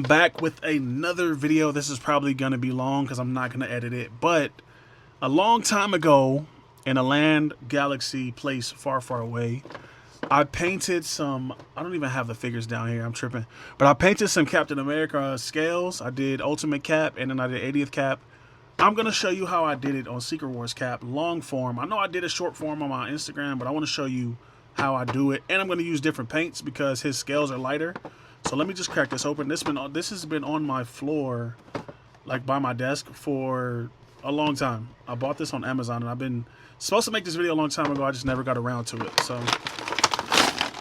Back with another video. This is probably going to be long because I'm not going to edit it, but a long time ago in a land, galaxy, place far, far away, I painted some, I don't even have the figures down here, I'm tripping, but I painted some Captain America scales. I did Ultimate Cap and then I did 80th Cap. I'm going to show you how I did it on Secret Wars Cap, long form. I know I did a short form on my Instagram, but I want to show you how I do it. And I'm going to use different paints because his scales are lighter. So let me just crack this open. This has been on my floor, like by my desk, for a long time. I bought this on Amazon, and I've been supposed to make this video a long time ago. I just never got around to it. So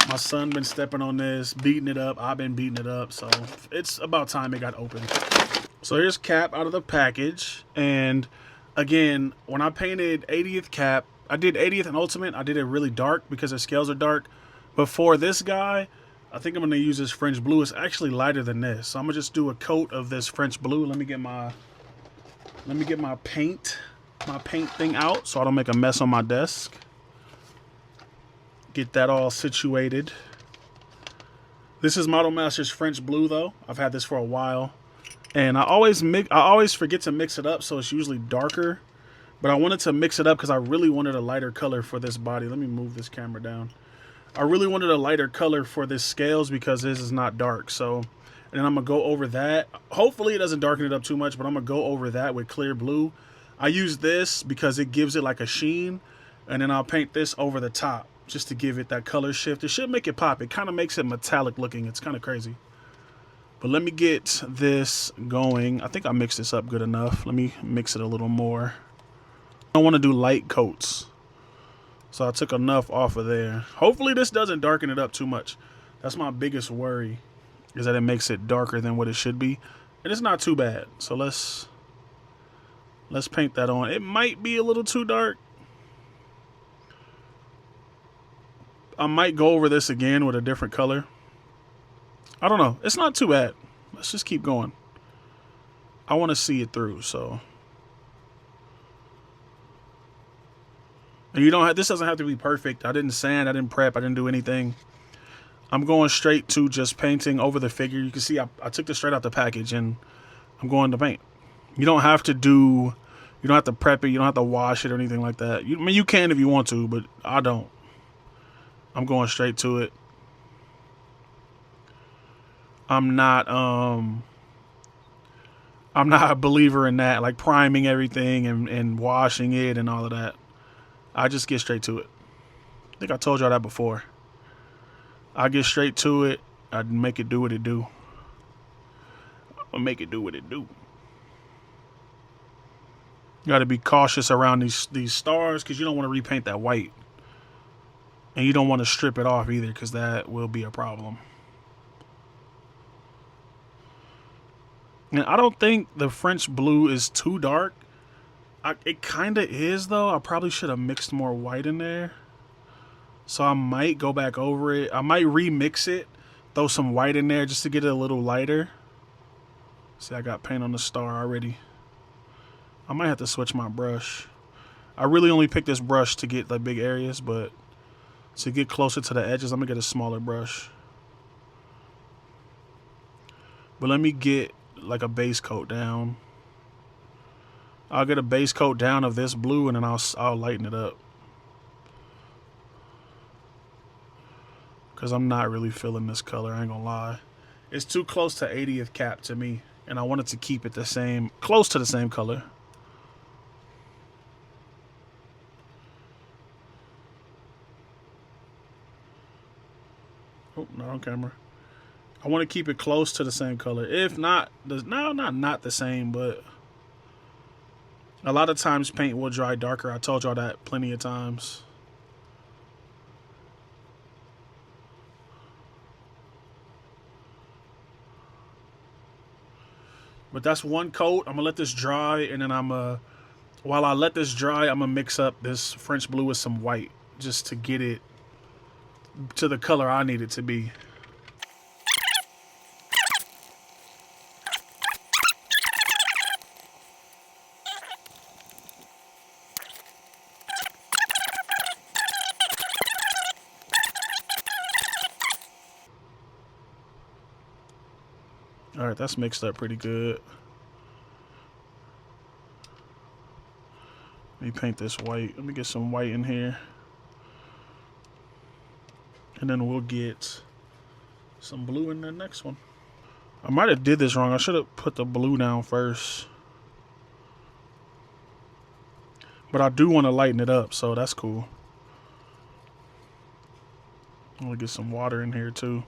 my son been stepping on this, beating it up. I've been beating it up. So it's about time it got open. So here's Cap out of the package. And again, when I painted 80th Cap, I did 80th and Ultimate. I did it really dark because the scales are dark. But for this guy, I think I'm going to use this French blue. It's actually lighter than this. So I'm going to just do a coat of this French blue. Let me get my paint thing out so I don't make a mess on my desk. Get that all situated. This is Model Master's French blue though. I've had this for a while. And I always forget to mix it up, so it's usually darker. But I wanted to mix it up because I really wanted a lighter color for this body. Let me move this camera down. I really wanted a lighter color for this scales because this is not dark. So, and then I'm going to go over that. Hopefully it doesn't darken it up too much, but I'm going to go over that with clear blue. I use this because it gives it like a sheen. And then I'll paint this over the top just to give it that color shift. It should make it pop. It kind of makes it metallic looking. It's kind of crazy. But let me get this going. I think I mixed this up good enough. Let me mix it a little more. I want to do light coats. So I took enough off of there. Hopefully this doesn't darken it up too much. That's my biggest worry, is that it makes it darker than what it should be. And it's not too bad. So let's paint that on. It might be a little too dark. I might go over this again with a different color. I don't know. It's not too bad. Let's just keep going. I want to see it through, so. And you don't have, this doesn't have to be perfect. I didn't sand, I didn't prep, I didn't do anything. I'm going straight to just painting over the figure. You can see I took this straight out the package and I'm going to paint. You don't have to do, you don't have to prep it, you don't have to wash it or anything like that. I mean, you can if you want to, but I don't. I'm going straight to it. I'm not a believer in that, like priming everything and washing it and all of that. I just get straight to it. I think I told y'all that before. I get straight to it. I make it do what it do. I'll make it do what it do. You got to be cautious around these stars because you don't want to repaint that white. And you don't want to strip it off either because that will be a problem. And I don't think the French blue is too dark. It kind of is, though. I probably should have mixed more white in there. So I might go back over it. I might remix it, throw some white in there just to get it a little lighter. See, I got paint on the star already. I might have to switch my brush. I really only picked this brush to get the big areas, but to get closer to the edges, I'm going to get a smaller brush. But let me get like a base coat down. I'll get a base coat down of this blue and then I'll lighten it up. Because I'm not really feeling this color, I ain't gonna lie. It's too close to 80th Cap to me. And I wanted to keep it the same, close to the same color. Oh, not on camera. I want to keep it close to the same color. If not, not the same, but a lot of times paint will dry darker. I told y'all that plenty of times. But that's one coat. I'm going to let this dry, and then while I let this dry, I'm going to mix up this French blue with some white just to get it to the color I need it to be. All right, that's mixed up pretty good. Let me paint this white. Let me get some white in here. And then we'll get some blue in the next one. I might have did this wrong. I should have put the blue down first. But I do want to lighten it up, so that's cool. I'm going to get some water in here too.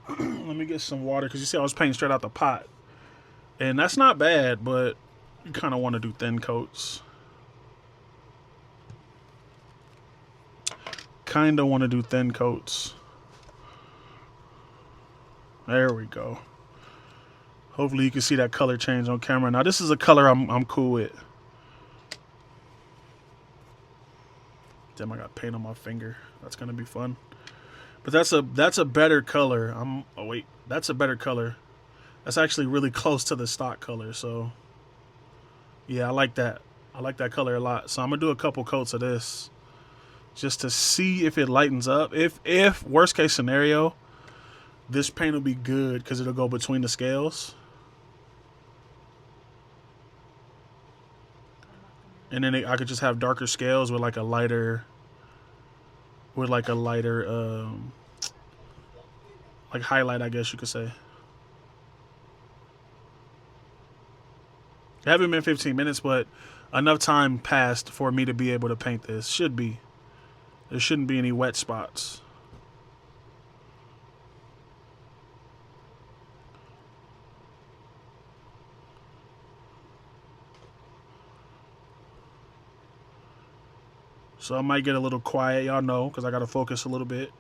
Let me get some water, because you see I was painting straight out the pot. And that's not bad, but you kind of want to do thin coats. Kind of want to do thin coats. There we go. Hopefully you can see that color change on camera. Now this is a color I'm cool with. Damn, I got paint on my finger. That's gonna be fun. But that's a better color. Oh wait, that's a better color. That's actually really close to the stock color. So yeah, I like that. I like that color a lot. So I'm gonna do a couple coats of this just to see if it lightens up. If worst case scenario, this paint will be good because it'll go between the scales. And then I could just have darker scales with like a lighter, like highlight, I guess you could say. It haven't been 15 minutes, but enough time passed for me to be able to paint this. Should be. There shouldn't be any wet spots. So I might get a little quiet, y'all know, because I got to focus a little bit.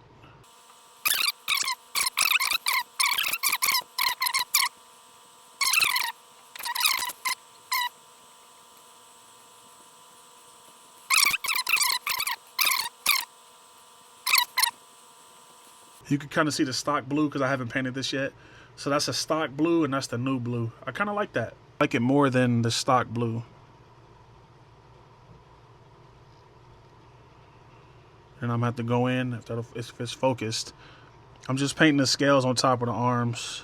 You can kind of see the stock blue because I haven't painted this yet. So that's a stock blue and that's the new blue. I kind of like that. I like it more than the stock blue. And I'm gonna have to go in if it's focused. I'm just painting the scales on top of the arms.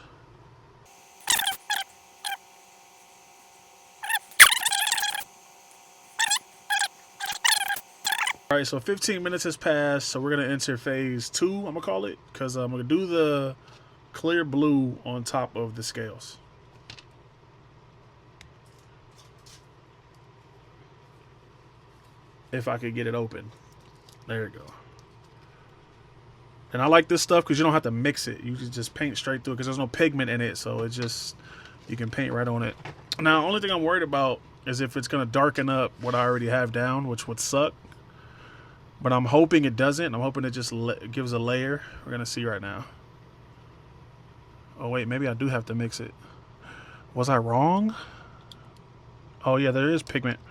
All right, so 15 minutes has passed, so we're gonna enter phase 2, I'm gonna call it, because I'm gonna do the clear blue on top of the scales. If I could get it open. There you go. And I like this stuff because you don't have to mix it. You can just paint straight through it because there's no pigment in it. So it's just, you can paint right on it. Now, only thing I'm worried about is if it's going to darken up what I already have down, which would suck. But I'm hoping it doesn't. I'm hoping it just gives a layer. We're going to see right now. Oh, wait, maybe I do have to mix it. Was I wrong? Oh, yeah, there is pigment.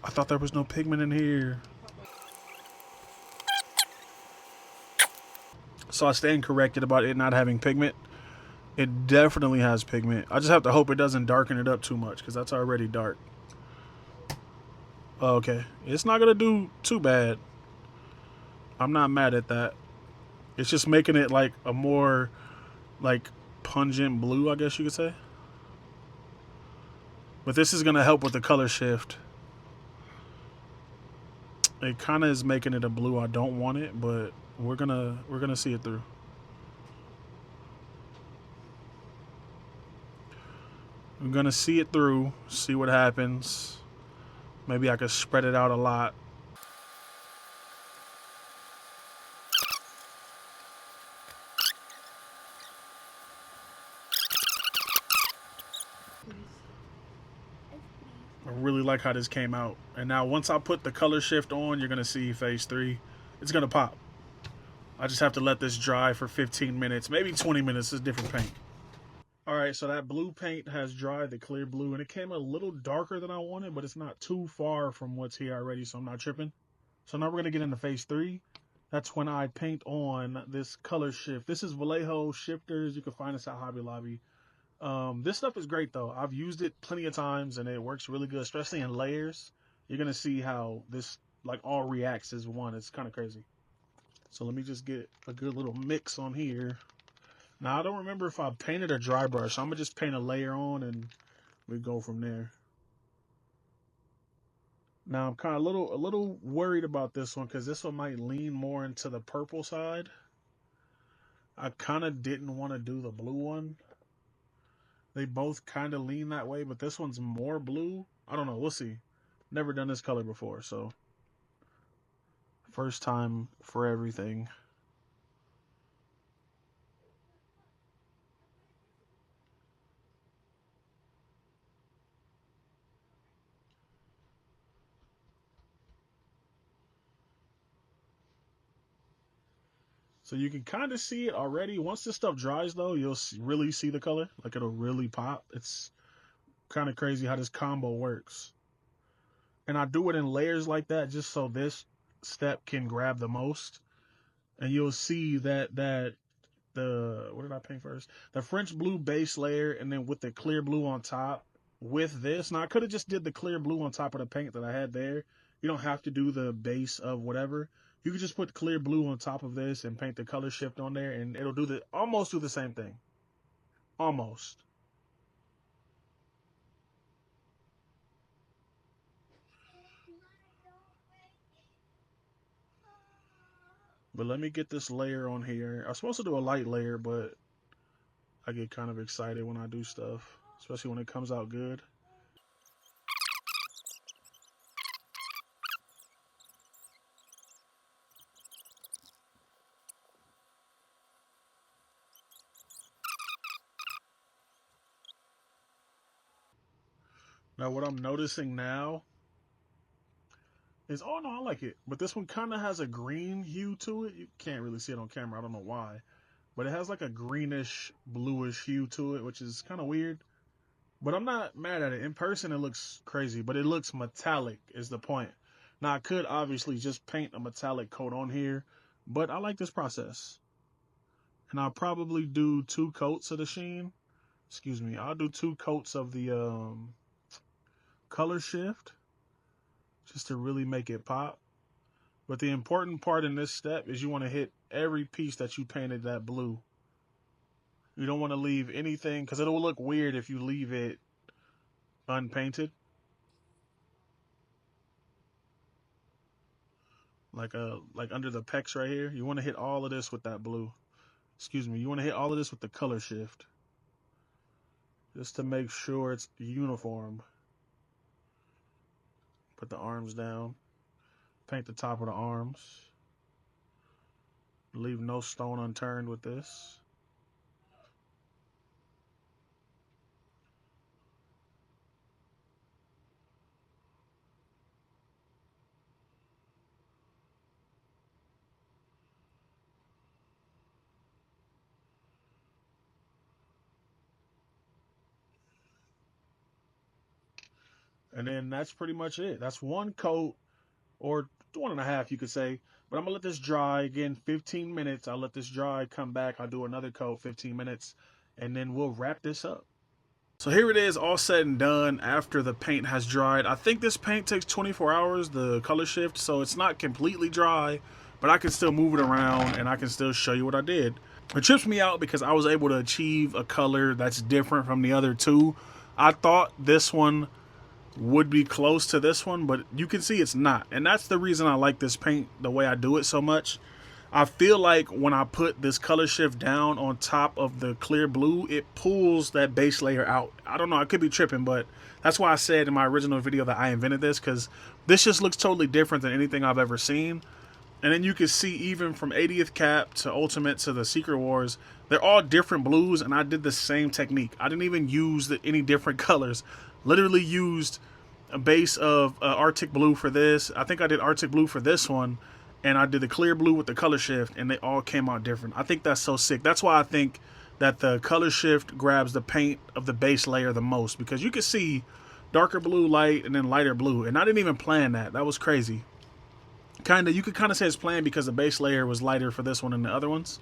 I thought there was no pigment in here. So I stand corrected about it not having pigment. It definitely has pigment. I just have to hope it doesn't darken it up too much because that's already dark. Okay. It's not going to do too bad. I'm not mad at that. It's just making it like a more like pungent blue, I guess you could say. But this is going to help with the color shift. It kind of is making it a blue. I don't want it, but we're gonna see it through. I'm gonna see it through, see what happens. Maybe I could spread it out a lot. I really like how this came out. And now once I put the color shift on, you're gonna see phase 3. It's gonna pop. I just have to let this dry for 15 minutes, maybe 20 minutes. It's different paint. All right, so that blue paint has dried, the clear blue, and it came a little darker than I wanted, but it's not too far from what's here already, so I'm not tripping. So now we're gonna get into phase 3. That's when I paint on this color shift. This is Vallejo shifters. You can find this at Hobby Lobby. This stuff is great though. I've used it plenty of times and it works really good, especially in layers. You're gonna see how this like all reacts as one. It's kind of crazy. So let me just get a good little mix on here. Now I don't remember if I painted a dry brush. So I'm gonna just paint a layer on and we go from there. Now I'm kind of a little worried about this one because this one might lean more into the purple side. I kind of didn't want to do the blue one. They both kind of lean that way, but this one's more blue. I don't know. We'll see. Never done this color before, so first time for everything. So you can kind of see it already. Once this stuff dries, though, you'll really see the color. Like, it'll really pop. It's kind of crazy how this combo works. And I do it in layers like that just so this step can grab the most. And you'll see that what did I paint first? The French blue base layer, and then with the clear blue on top with this. Now, I could have just did the clear blue on top of the paint that I had there. You don't have to do the base of whatever. You could just put clear blue on top of this and paint the color shift on there, and it'll do almost do the same thing. Almost. But let me get this layer on here. I was supposed to do a light layer, but I get kind of excited when I do stuff, especially when it comes out good. Now, what I'm noticing now is, oh no, I like it. But this one kind of has a green hue to it. You can't really see it on camera. I don't know why. But it has like a greenish, bluish hue to it, which is kind of weird. But I'm not mad at it. In person, it looks crazy. But it looks metallic is the point. Now, I could obviously just paint a metallic coat on here. But I like this process. And I'll probably do 2 coats of the sheen. Excuse me. I'll do 2 coats of the color shift, just to really make it pop. But the important part in this step is you want to hit every piece that you painted that blue. You don't want to leave anything, because it'll look weird if you leave it unpainted. Like under the pecs right here, you want to hit all of this with that blue. Excuse me, you want to hit all of this with the color shift, just to make sure it's uniform. Put the arms down. Paint the top of the arms. Leave no stone unturned with this. And then that's pretty much it. That's 1 coat, or 1.5, you could say. But I'm going to let this dry again 15 minutes. I'll let this dry, come back. I'll do another coat, 15 minutes, and then we'll wrap this up. So here it is, all said and done after the paint has dried. I think this paint takes 24 hours, the color shift, so it's not completely dry, but I can still move it around and I can still show you what I did. It trips me out because I was able to achieve a color that's different from the other 2. I thought this one would be close to this one, but you can see it's not. And that's the reason I like this paint the way I do it so much. I feel like when I put this color shift down on top of the clear blue, it pulls that base layer out. I don't know, I could be tripping, but that's why I said in my original video that I invented this, because this just looks totally different than anything I've ever seen. And then you can see even from 80th Cap to Ultimate to the Secret Wars, they're all different blues, and I did the same technique. I didn't even use any different colors. Literally used a base of Arctic blue for this. I think I did Arctic blue for this one, and I did the clear blue with the color shift, and they all came out different. I think that's so sick. That's why I think that the color shift grabs the paint of the base layer the most, because you can see darker blue, light, and then lighter blue, and I didn't even plan that. That was crazy. You could kind of say it's planned because the base layer was lighter for this one than the other ones,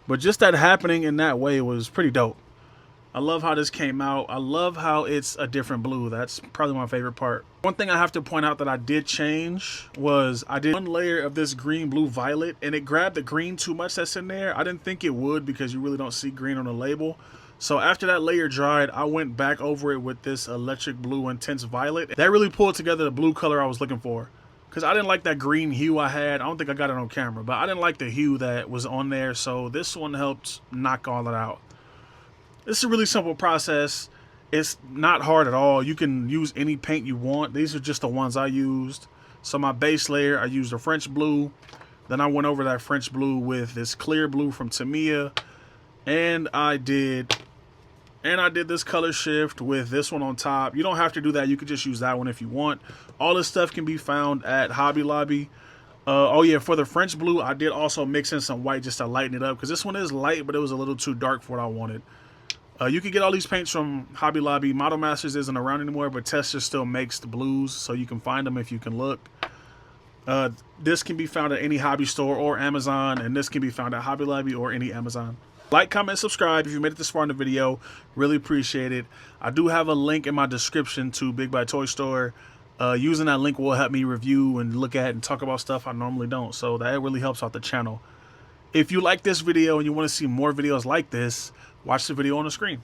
but just that happening in that way was pretty dope. I love how this came out. I love how it's a different blue. That's probably my favorite part. One thing I have to point out that I did change was I did one layer of this green, blue, violet, and it grabbed the green too much that's in there. I didn't think it would because you really don't see green on the label. So after that layer dried, I went back over it with this electric blue intense violet. That really pulled together the blue color I was looking for. Because I didn't like that green hue I had. I don't think I got it on camera, but I didn't like the hue that was on there. So this one helped knock all that out. This is a really simple process. It's not hard at all. You can use any paint you want. These are just the ones I used. So my base layer, I used a French blue. Then I went over that French blue with this clear blue from Tamiya. And I did this color shift with this one on top. You don't have to do that. You could just use that one if you want. All this stuff can be found at Hobby Lobby. Oh yeah, for the French blue, I did also mix in some white just to lighten it up. Because this one is light, but it was a little too dark for what I wanted. You can get all these paints from Hobby Lobby. Model Masters isn't around anymore, but Tester still makes the blues, so you can find them if you can look. This can be found at any hobby store or Amazon, and this can be found at Hobby Lobby or any Amazon. Like, comment, subscribe if you made it this far in the video. Really appreciate it. I do have a link in my description to Bigbadtoystore. Using that link will help me review and look at and talk about stuff I normally don't, so that really helps out the channel. If you like this video and you want to see more videos like this, watch the video on the screen.